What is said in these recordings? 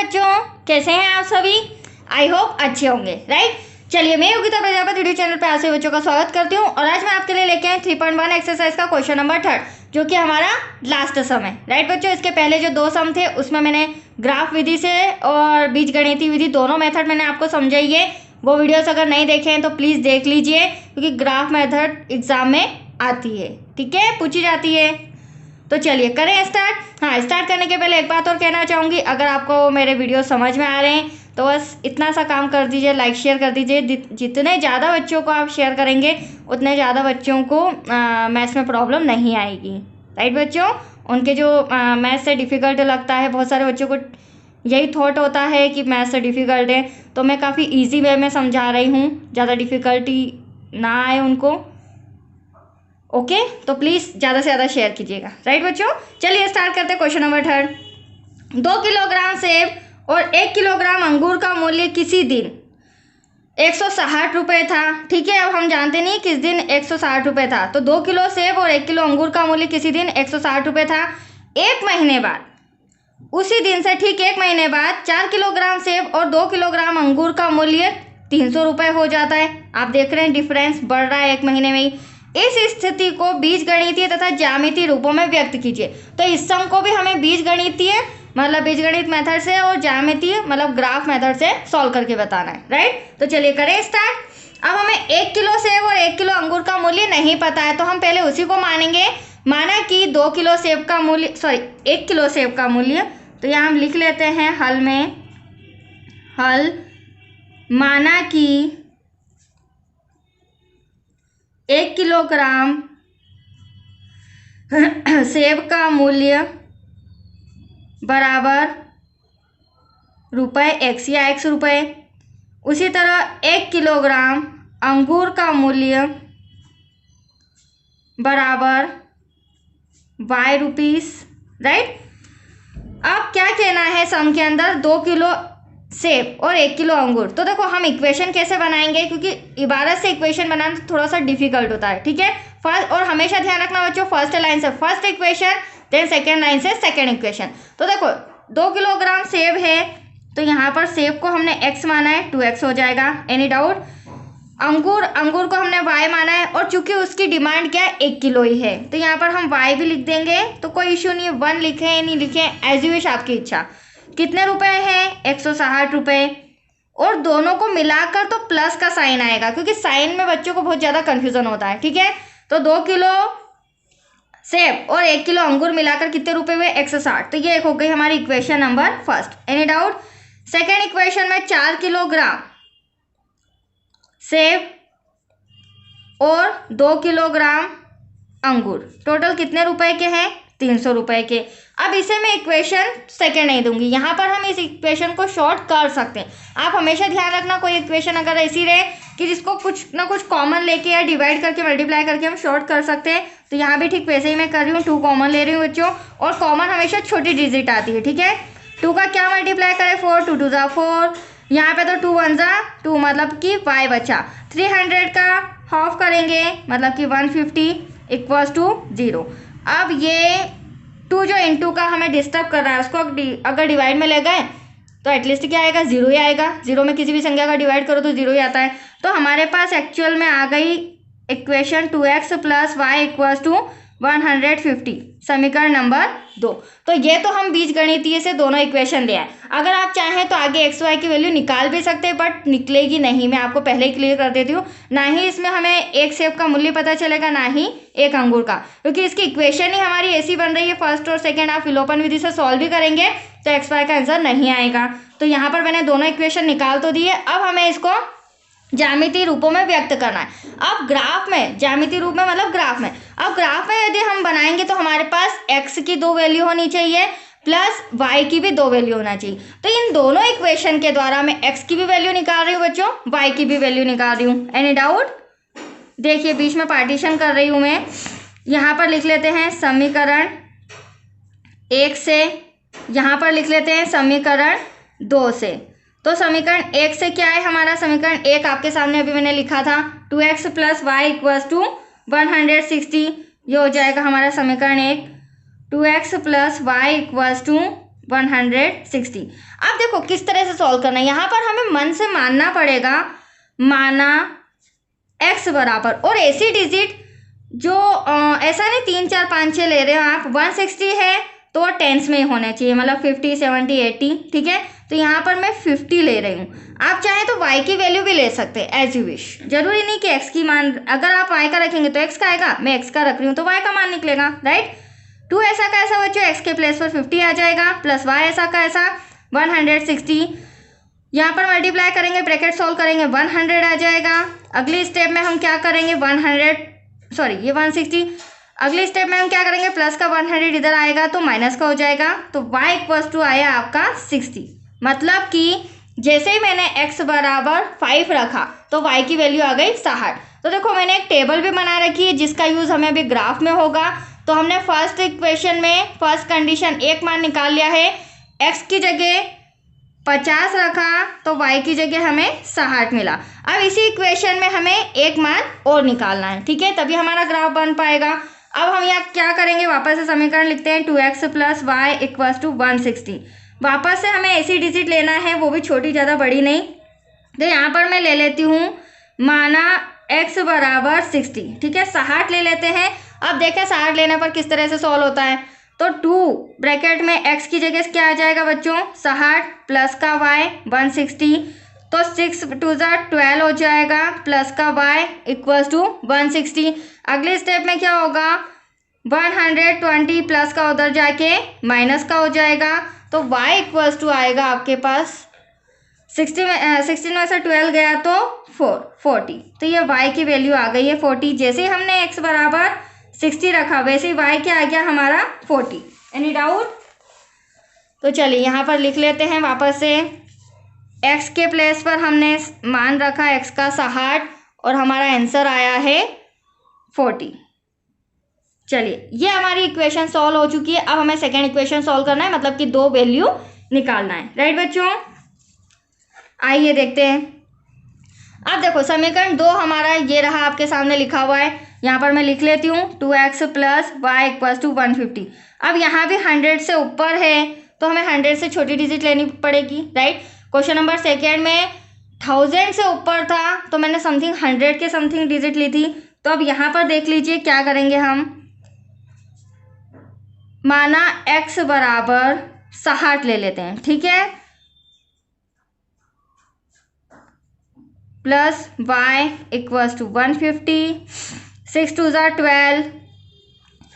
बच्चों, कैसे हैं आप सभी? आई होप अच्छे होंगे, राइट। चलिए, मैं योगिता प्रजापति वीडियो चैनल पर आप सभी बच्चों का स्वागत करती हूँ और आज मैं आपके लिए लेके आई 3.1 एक्सरसाइज का क्वेश्चन नंबर 3, जो कि हमारा लास्ट सम है, राइट बच्चों। इसके पहले जो 2 सम थे उसमें मैंने ग्राफ विधि से और बीजगणितीय विधि दोनों मेथड मैंने आपको समझाई है। वो वीडियोस अगर नहीं देखे हैं तो प्लीज़ देख लीजिए, क्योंकि ग्राफ मेथड एग्जाम में आती है, ठीक है, पूछी जाती है। तो चलिए करें स्टार्ट। हाँ, स्टार्ट करने के पहले एक बात और कहना चाहूँगी, अगर आपको मेरे वीडियो समझ में आ रहे हैं तो बस इतना सा काम कर दीजिए, लाइक शेयर कर दीजिए। जितने ज़्यादा बच्चों को आप शेयर करेंगे उतने ज़्यादा बच्चों को मैथ्स में प्रॉब्लम नहीं आएगी, राइट बच्चों। उनके जो मैथ्स से डिफ़िकल्ट लगता है, बहुत सारे बच्चों को यही थॉट होता है कि मैथ्स से डिफ़िकल्ट है, तो मैं काफ़ी ईजी वे में समझा रही हूँ, ज़्यादा डिफ़िकल्टी ना आए उनको। ओके, तो प्लीज़ ज़्यादा से ज़्यादा शेयर कीजिएगा, राइट बच्चों। चलिए स्टार्ट करते हैं क्वेश्चन नंबर 3। 2 किलोग्राम सेब और 1 किलोग्राम अंगूर का मूल्य किसी दिन 160 रुपये था, ठीक है। अब हम जानते नहीं किस दिन 160 रुपये था, तो 2 किलो सेब और 1 किलो अंगूर का मूल्य किसी दिन 160 रुपये था। 1 महीने बाद, उसी दिन से ठीक 1 महीने बाद 4 किलोग्राम सेब और 2 किलोग्राम अंगूर का मूल्य 300 रुपये हो जाता है। आप देख रहे हैं डिफरेंस बढ़ रहा है 1 महीने में ही। इस स्थिति को बीजगणितीय तथा ज्यामितीय रूपों में व्यक्त कीजिए। तो इस सम को भी हमें बीजगणितीय मतलब बीजगणित मेथड से और ज्यामितीय मतलब ग्राफ मेथड से सॉल्व करके बताना है, राइट। तो चलिए करें स्टार्ट। अब हमें 1 किलो सेब और 1 किलो अंगूर का मूल्य नहीं पता है, तो हम पहले उसी को मानेंगे। माना कि 2 किलो सेब का मूल्य 1 किलो सेब का मूल्य, तो यहाँ हम लिख लेते हैं हल में, हल माना कि 1 किलोग्राम सेब का मूल्य बराबर रुपये x या x रुपये। उसी तरह 1 किलोग्राम अंगूर का मूल्य बराबर y रुपीस, राइट। अब क्या कहना है सम के अंदर, 2 किलो सेब और 1 किलो अंगूर। तो देखो हम इक्वेशन कैसे बनाएंगे, क्योंकि इबारत से इक्वेशन बनाना थोड़ा सा डिफिकल्ट होता है, ठीक है। फर्स्ट, और हमेशा ध्यान रखना बच्चों, फर्स्ट लाइन से first equation, then second line से सेकेंड इक्वेशन। तो देखो 2 किलोग्राम सेब है, तो यहाँ पर सेब को हमने x माना है, 2x हो जाएगा, एनी डाउट। अंगूर को हमने y माना है, और चूंकि उसकी डिमांड क्या है, 1 किलो ही है, तो यहाँ पर हम y भी लिख देंगे, तो कोई इश्यू नहीं है। 1 लिखें या नहीं लिखें, एज यू विश, आपकी इच्छा। कितने रुपए हैं, 160 रुपये। और दोनों को मिलाकर तो प्लस का साइन आएगा, क्योंकि साइन में बच्चों को बहुत ज़्यादा कन्फ्यूजन होता है, ठीक है। तो 2 किलो सेब और 1 किलो अंगूर मिलाकर कितने रुपए हुए, 160। तो ये एक हो गई हमारी equation number first, any doubt. Second equation में 4 किलोग्राम सेब और 2 किलोग्राम अंगूर, टोटल कितने रुपए के हैं, 300 रुपए के। अब इसे मैं इक्वेशन सेकेंड नहीं दूंगी, यहाँ पर हम इस इक्वेशन को शॉर्ट कर सकते हैं। आप हमेशा ध्यान रखना, कोई इक्वेशन अगर ऐसी रहे कि जिसको कुछ ना कुछ कॉमन लेके या डिवाइड करके मल्टीप्लाई करके हम शॉर्ट कर सकते हैं, तो यहाँ भी ठीक वैसे ही मैं कर रही हूँ। 2 कॉमन ले रही हूँ बच्चों, और कॉमन हमेशा छोटी डिजिट आती है, ठीक है। 2 का क्या मल्टीप्लाई करें, 4, 2 2 जा 4, यहाँ पे तो 2 1 जा 2, मतलब कि y बचा। 300 का हाफ करेंगे, मतलब कि 150 इक्वल्स टू 0। अब ये 2 जो इनटू का हमें डिस्टर्ब कर रहा है, उसको अगर डिवाइड में ले गए तो एटलीस्ट क्या आएगा, 0 ही आएगा। 0 में किसी भी संख्या का डिवाइड करो तो 0 ही आता है। तो हमारे पास एक्चुअल में आ गई equation 2x + y equals to 150, समीकरण नंबर 2। तो ये तो हम बीजगणितीय से दोनों इक्वेशन ले आए। अगर आप चाहें तो आगे x y की वैल्यू निकाल भी सकते हैं, बट निकलेगी नहीं, मैं आपको पहले ही क्लियर कर देती हूँ। ना ही इसमें हमें 1 सेब का मूल्य पता चलेगा, ना ही 1 अंगूर का, क्योंकि इसकी इक्वेशन ही हमारी ऐसी बन रही है। फर्स्ट और सेकेंड आप विलोपन विधि से सॉल्व भी करेंगे तो x y का आंसर नहीं आएगा। तो यहाँ पर मैंने दोनों इक्वेशन निकाल तो दिए। अब हमें इसको ज्यामितीय रूपों में व्यक्त करना है। अब ग्राफ में, ज्यामितीय रूप में मतलब ग्राफ में, अब ग्राफ में यदि हम बनाएंगे तो हमारे पास x की 2 वैल्यू होनी चाहिए प्लस y की भी 2 वैल्यू होना चाहिए। तो इन दोनों इक्वेशन के द्वारा मैं x की भी वैल्यू निकाल रही हूँ बच्चों, y की भी वैल्यू निकाल रही हूँ। Any doubt? देखिए बीच में पार्टीशन कर रही हूँ मैं। यहाँ पर लिख लेते हैं समीकरण 1 से, यहाँ पर लिख लेते हैं समीकरण 2 से। तो समीकरण 1 से क्या है हमारा, समीकरण 1 आपके सामने अभी मैंने लिखा था, 2x + y इक्वल्स टू 160। ये हो जाएगा हमारा समीकरण 1। 2x + y equals to 160। अब देखो किस तरह से सॉल्व करना है। यहाँ पर हमें मन से मानना पड़ेगा, माना x बराबर, और ऐसी डिजिट जो ऐसा नहीं 3 4 5 6 ले रहे हो आप, 160 है तो वो टेंस में ही होना चाहिए, मतलब 50 70 80, ठीक है। तो यहाँ पर मैं 50 ले रही हूँ। आप चाहें तो y की वैल्यू भी ले सकते हैं एज यू विश, जरूरी नहीं कि x की मान, अगर आप y का रखेंगे तो x का आएगा, मैं x का रख रही हूँ तो y का मान निकलेगा, राइट। 2 ऐसा का ऐसा बच्चों x के प्लेस पर 50 आ जाएगा, प्लस y ऐसा का ऐसा 160, यहाँ पर मल्टीप्लाई करेंगे, ब्रैकेट सॉल्व करेंगे, 100 आ जाएगा। अगली स्टेप में हम क्या करेंगे, 160, अगले स्टेप में हम क्या करेंगे, प्लस का 100 इधर आएगा तो माइनस का हो जाएगा, तो y इक्वल्स टू आया आपका 60। मतलब कि जैसे ही मैंने x बराबर 5 रखा तो y की वैल्यू आ गई 60। तो देखो मैंने एक टेबल भी बना रखी है जिसका यूज़ हमें अभी ग्राफ में होगा। तो हमने फर्स्ट इक्वेशन में फर्स्ट कंडीशन एक मान निकाल लिया है, x की जगह 50 रखा तो y की जगह हमें 60 मिला। अब इसी इक्वेशन में हमें एक मान और निकालना है, ठीक है, तभी हमारा ग्राफ बन पाएगा। अब हम यहाँ क्या करेंगे, वापस से समीकरण लिखते हैं, 2x plus Y equals to 160। वापस से हमें ऐसी डिजिट लेना है, वो भी छोटी, ज़्यादा बड़ी नहीं। तो यहाँ पर मैं ले लेती हूँ, माना x बराबर 60, ठीक है, 60 ले लेते हैं। अब देखें 60 लेने पर किस तरह से सॉल्व होता है। तो 2 ब्रैकेट में x की जगह क्या आ जाएगा बच्चों, 60 प्लस का y 160, तो 6 2 12 हो जाएगा, प्लस का y इक्वल्स टू 160। अगले स्टेप में क्या होगा, 120 प्लस का उधर जाके माइनस का हो जाएगा, तो y इक्वल्स टू आएगा आपके पास 16 में से 12 गया तो 40। तो ये y की वैल्यू आ गई है 40। जैसे ही हमने x बराबर 60 रखा वैसे ही y क्या आ गया हमारा 40। Any doubt? तो चलिए यहाँ पर लिख लेते हैं वापस से, x के प्लेस पर हमने मान रखा x का 60 और हमारा आंसर आया है 40। चलिए ये हमारी इक्वेशन सॉल्व हो चुकी है। अब हमें सेकेंड इक्वेशन सॉल्व करना है, मतलब कि 2 वैल्यू निकालना है, राइट बच्चों। आइए देखते हैं। अब देखो समीकरण 2 हमारा ये रहा, आपके सामने लिखा हुआ है, यहाँ पर मैं लिख लेती हूँ 2x plus Y equals to 150। अब यहाँ भी 100 से ऊपर है तो हमें 100 से छोटी डिजिट लेनी पड़ेगी, राइट। क्वेश्चन नंबर सेकेंड में 1000 से ऊपर था तो मैंने समथिंग 100 के समथिंग डिजिट ली थी। तो अब यहाँ पर देख लीजिए क्या करेंगे हम, माना x बराबर 60 ले लेते हैं, ठीक है, plus y equals to 150, 6 2 12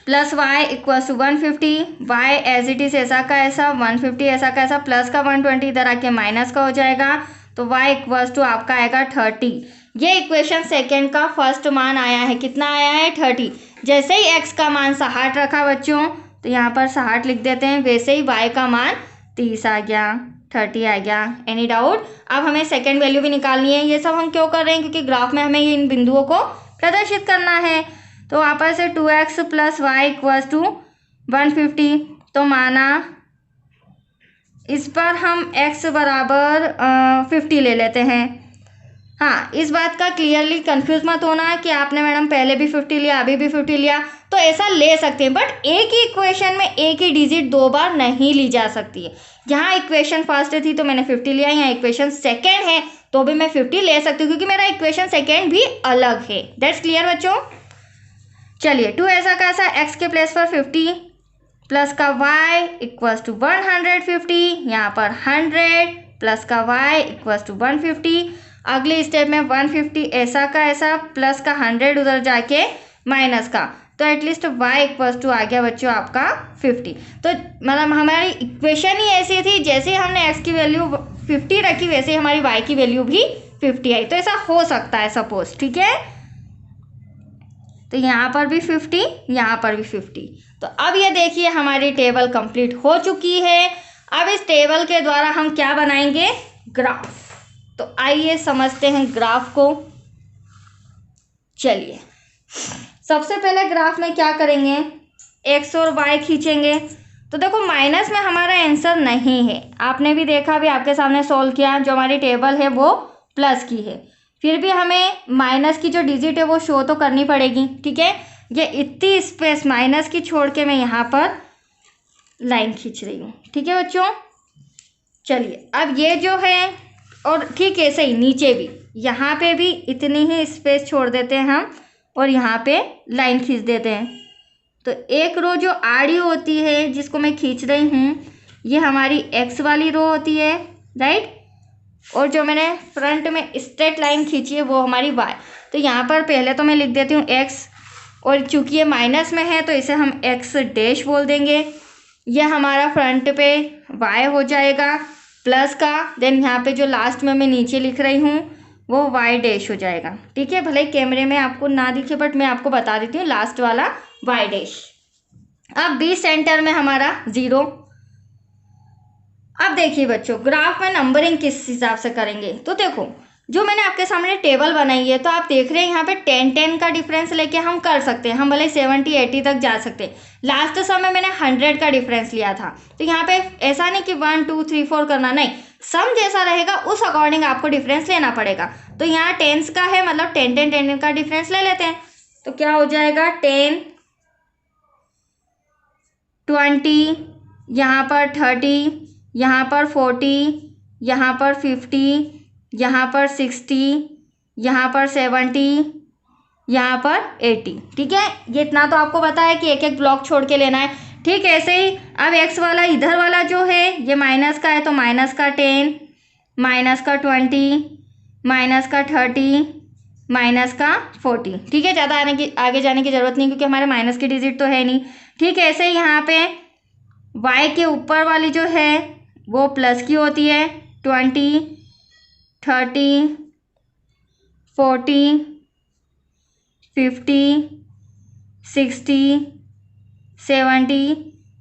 plus y equals to 150, y as it is ऐसा का ऐसा, 150 ऐसा का ऐसा, प्लस का 120 इधर आके माइनस का हो जाएगा, तो y इक्वल्स टू आपका आएगा 30। ये इक्वेशन सेकेंड का फर्स्ट मान आया है, कितना आया है 30। जैसे ही x का मान 60 रखा बच्चों तो यहाँ पर 60 लिख देते हैं, वैसे ही y का मान 30 आ गया, 30 आ गया। Any doubt? अब हमें सेकेंड वैल्यू भी निकालनी है। ये सब हम क्यों कर रहे हैं, क्योंकि ग्राफ में हमें इन बिंदुओं को प्रदर्शित करना है। तो वापस से 2x plus Y equals to 150, तो माना इस पर हम x बराबर 50 ले लेते हैं। हाँ, इस बात का क्लियरली कंफ्यूज मत होना कि आपने मैडम पहले भी 50 लिया अभी भी 50 लिया, तो ऐसा ले सकते हैं, बट एक ही इक्वेशन में एक ही डिजिट 2 बार नहीं ली जा सकती है। यहाँ इक्वेशन फर्स्ट थी तो मैंने 50 लिया, यहाँ इक्वेशन सेकेंड है तो भी मैं 50 ले सकती हूँ, क्योंकि मेरा इक्वेशन सेकेंड भी अलग है। दैट्स क्लियर बच्चों? चलिए 2 ऐसा का ऐसा, x के प्लेस पर 50 प्लस का y इक्वल्स टू 150, यहाँ पर 100 प्लस का y इक्वल्स टू 150। अगले स्टेप में 150 ऐसा का ऐसा, प्लस का 100 उधर जाके माइनस का, तो एटलीस्ट y इक्वल्स टू आ गया बच्चों आपका 50। तो मतलब हमारी इक्वेशन ही ऐसी थी, जैसे हमने x की वैल्यू 50 रखी वैसे हमारी y की वैल्यू भी 50 आई। तो ऐसा हो सकता है सपोज, ठीक है। तो यहाँ पर भी 50, यहाँ पर भी 50। तो अब ये देखिए हमारी टेबल कंप्लीट हो चुकी है। अब इस टेबल के द्वारा हम क्या बनाएंगे, ग्राफ। तो आइए समझते हैं ग्राफ को। चलिए सबसे पहले ग्राफ में क्या करेंगे, x और y खींचेंगे। तो देखो माइनस में हमारा आंसर नहीं है, आपने भी देखा, भी आपके सामने सॉल्व किया, जो हमारी टेबल है वो प्लस की है, फिर भी हमें माइनस की जो डिजिट है वो शो तो करनी पड़ेगी, ठीक है। ये इतनी स्पेस माइनस की छोड़ के मैं यहाँ पर लाइन खींच रही हूँ, ठीक है बच्चों। चलिए अब ये जो है, और ठीक ऐसे ही नीचे भी, यहाँ पे भी इतनी ही स्पेस छोड़ देते हैं हम और यहाँ पे लाइन खींच देते हैं। तो एक रो जो आड़ी होती है जिसको मैं खींच रही हूँ, ये हमारी एक्स वाली रो होती है, राइट। और जो मैंने फ्रंट में स्ट्रेट लाइन खींची है वो हमारी वाई। तो यहाँ पर पहले तो मैं लिख देती हूँ एक्स, और चूंकि ये माइनस में है तो इसे हम एक्स डैश बोल देंगे। यह हमारा फ्रंट पे वाई हो जाएगा प्लस का, देन यहाँ पे जो लास्ट में मैं नीचे लिख रही हूँ वो वाई डैश हो जाएगा, ठीक है। भले कैमरे में आपको ना दिखे बट मैं आपको बता देती हूँ, लास्ट वाला वाई डैश। अब बी सेंटर में हमारा 0। अब देखिए बच्चों, ग्राफ में नंबरिंग किस हिसाब से करेंगे, तो देखो जो मैंने आपके सामने टेबल बनाई है, तो आप देख रहे हैं यहाँ पे 10-10 का डिफरेंस लेके हम कर सकते हैं, हम भले 70-80 तक जा सकते हैं। लास्ट समय मैंने 100 का डिफरेंस लिया था, तो यहाँ पे ऐसा नहीं कि 1 2 3 4 करना, नहीं, सम जैसा रहेगा उस अकॉर्डिंग आपको डिफरेंस लेना पड़ेगा। तो यहाँ टेंस का है, मतलब 10-10 का डिफरेंस ले लेते हैं। तो क्या हो जाएगा 10 20, यहाँ पर 30, यहाँ पर 40, यहाँ पर 50, यहाँ पर 60, यहाँ पर 70, यहाँ पर 80, ठीक है। ये इतना तो आपको पता है कि एक एक ब्लॉक छोड़ के लेना है, ठीक है। ऐसे ही अब एक्स वाला इधर वाला जो है ये माइनस का है, तो माइनस का 10, माइनस का 20, माइनस का 30, माइनस का 40, ठीक है। ज़्यादा आगे जाने की ज़रूरत नहीं क्योंकि हमारे माइनस की डिजिट तो है नहीं, ठीक है। ऐसे ही यहाँ पे y के ऊपर वाली जो है वो प्लस की होती है, 20, 30, 40, 50, 60, 70,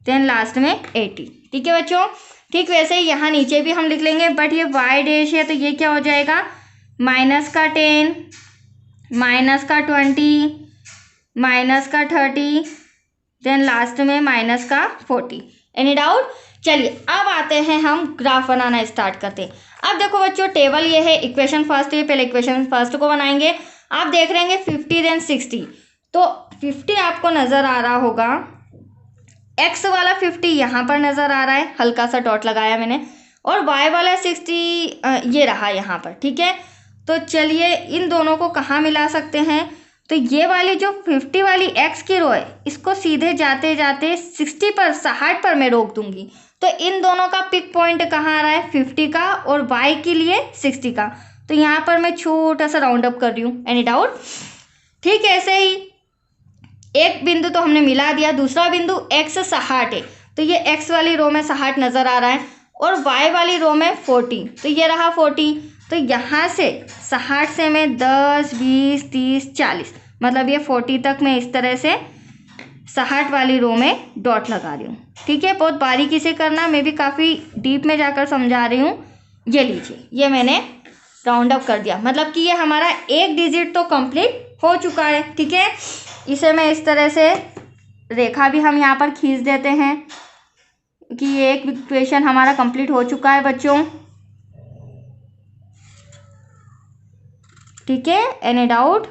देन लास्ट में 80, ठीक है बच्चों। ठीक वैसे ही यहाँ नीचे भी हम लिख लेंगे, बट ये y डैश है तो ये क्या हो जाएगा, माइनस का 10, माइनस का 20, माइनस का 30, देन लास्ट में माइनस का 40। Any doubt? चलिए अब आते हैं हम ग्राफ बनाना स्टार्ट करते हैं। अब देखो बच्चों, टेबल ये है, इक्वेशन फर्स्ट है, पहले इक्वेशन फर्स्ट को बनाएंगे। आप देख रहे हैं 50 देन 60, तो 50 आपको नज़र आ रहा होगा, एक्स वाला 50 यहाँ पर नज़र आ रहा है, हल्का सा डॉट लगाया मैंने, और वाई वाला 60 ये रहा यहाँ पर, ठीक है। तो चलिए इन दोनों को कहाँ मिला सकते हैं, तो ये वाली जो 50 वाली एक्स की रो है इसको सीधे जाते जाते 60 पर मैं रोक दूंगी। तो इन दोनों का पिक पॉइंट कहाँ आ रहा है, 50 का, और वाई के लिए 60 का। तो यहाँ पर मैं छोटा सा राउंड अप कर रही हूँ। Any doubt? ठीक है। ऐसे ही एक बिंदु तो हमने मिला दिया, दूसरा बिंदु एक्स 60 है, तो ये एक्स वाली रो में 60 नज़र आ रहा है, और वाई वाली रो में 40, तो ये रहा 40। तो यहाँ से 60 से मैं 10 20 30 40, मतलब ये 40 तक मैं इस तरह से 60 वाली रो में डॉट लगा रही हूँ, ठीक है। बहुत बारीकी से करना, मैं भी काफ़ी डीप में जाकर समझा रही हूँ। ये लीजिए, ये मैंने राउंड अप कर दिया, मतलब कि ये हमारा एक डिजिट तो कंप्लीट हो चुका है, ठीक है। इसे मैं इस तरह से रेखा भी हम यहाँ पर खींच देते हैं कि ये एक इक्वेशन हमारा कंप्लीट हो चुका है बच्चों, ठीक है। Any doubt?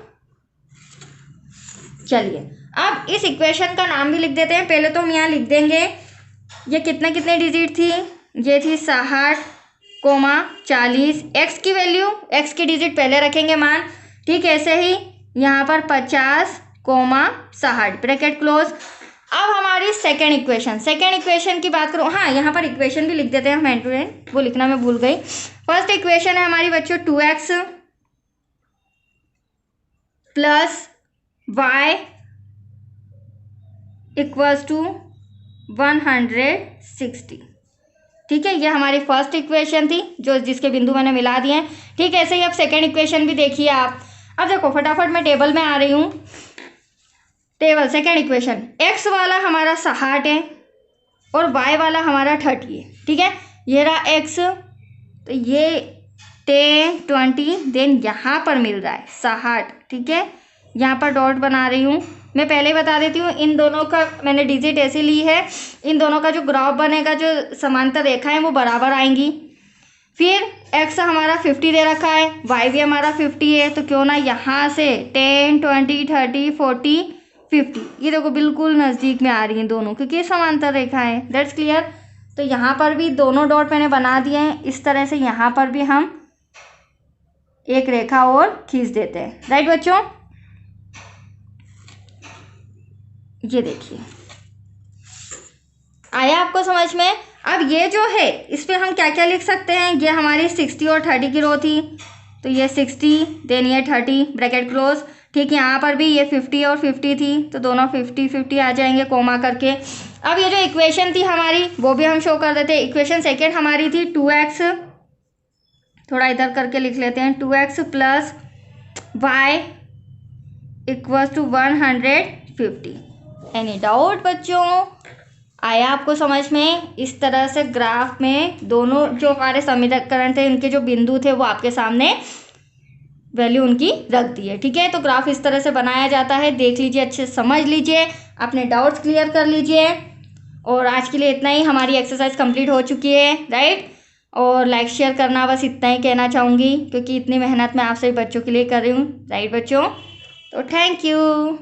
चलिए अब इस इक्वेशन का नाम भी लिख देते हैं। पहले तो हम यहाँ लिख देंगे ये कितने डिजिट थी, ये थी 60, 40, एक्स की वैल्यू, एक्स की डिजिट पहले रखेंगे मान, ठीक। ऐसे ही यहाँ पर 50, 60, ब्रैकेट क्लोज। अब हमारी सेकेंड इक्वेशन की बात करूँ, हाँ यहाँ पर इक्वेशन भी लिख देते हैं हम एंड टू एंड, वो लिखना मैं भूल गई। फर्स्ट इक्वेशन है हमारी बच्चों 2x plus y equals to 160, ठीक है। ये हमारी फर्स्ट इक्वेशन थी जो जिसके बिंदु मैंने मिला दिए हैं, ठीक है। ऐसे ही अब सेकेंड इक्वेशन भी देखिए आप। अब देखो फटाफट मैं टेबल में आ रही हूँ। टेबल सेकेंड इक्वेशन, एक्स वाला हमारा 60 है और y वाला हमारा 30 है, ठीक है। ये रहा एक्स, तो ये 10 20, देन यहाँ पर मिल रहा है 60, ठीक है। यहाँ पर डॉट बना रही हूँ। मैं पहले ही बता देती हूँ, इन दोनों का मैंने डिजिट ऐसे ली है, इन दोनों का जो ग्राफ बनेगा, जो समांतर रेखा है वो बराबर आएंगी। फिर एक्स हमारा 50 दे रखा है, वाई भी हमारा 50 है, तो क्यों ना यहाँ से 10 20 30 40 50, ये देखो बिल्कुल नज़दीक में आ रही हैं दोनों, क्योंकि ये समांतर रेखा है। That's clear. तो यहाँ पर भी दोनों डॉट मैंने बना दिए हैं। इस तरह से यहाँ पर भी हम एक रेखा और खींच देते हैं। राइट बच्चों, ये देखिए आया आपको समझ में। अब ये जो है इस पर हम क्या क्या लिख सकते हैं, ये हमारी 60 और 30 की रो थी, तो ये 60 देन ये 30 ब्रैकेट क्लोज। ठीक, यहाँ पर भी ये 50 और 50 थी, तो दोनों 50 50 आ जाएंगे कोमा करके। अब ये जो इक्वेशन थी हमारी वो भी हम शो कर देते हैं। इक्वेशन सेकेंड हमारी थी 2x, थोड़ा इधर करके लिख लेते हैं, 2x plus y equals to 150। Any doubt बच्चों, आया आपको समझ में। इस तरह से ग्राफ में दोनों जो हमारे समीकरण थे उनके जो बिंदु थे वो आपके सामने वैल्यू उनकी रख दी है। ठीक है, तो ग्राफ इस तरह से बनाया जाता है। देख लीजिए, अच्छे से समझ लीजिए, अपने डाउट्स क्लियर कर लीजिए। और आज के लिए इतना ही, हमारी एक्सरसाइज कंप्लीट हो चुकी है। राइट, और लाइक शेयर करना, बस इतना ही कहना चाहूँगी, क्योंकि इतनी मेहनत मैं आप सभी बच्चों के लिए कर रही हूँ। राइट बच्चों, तो थैंक यू।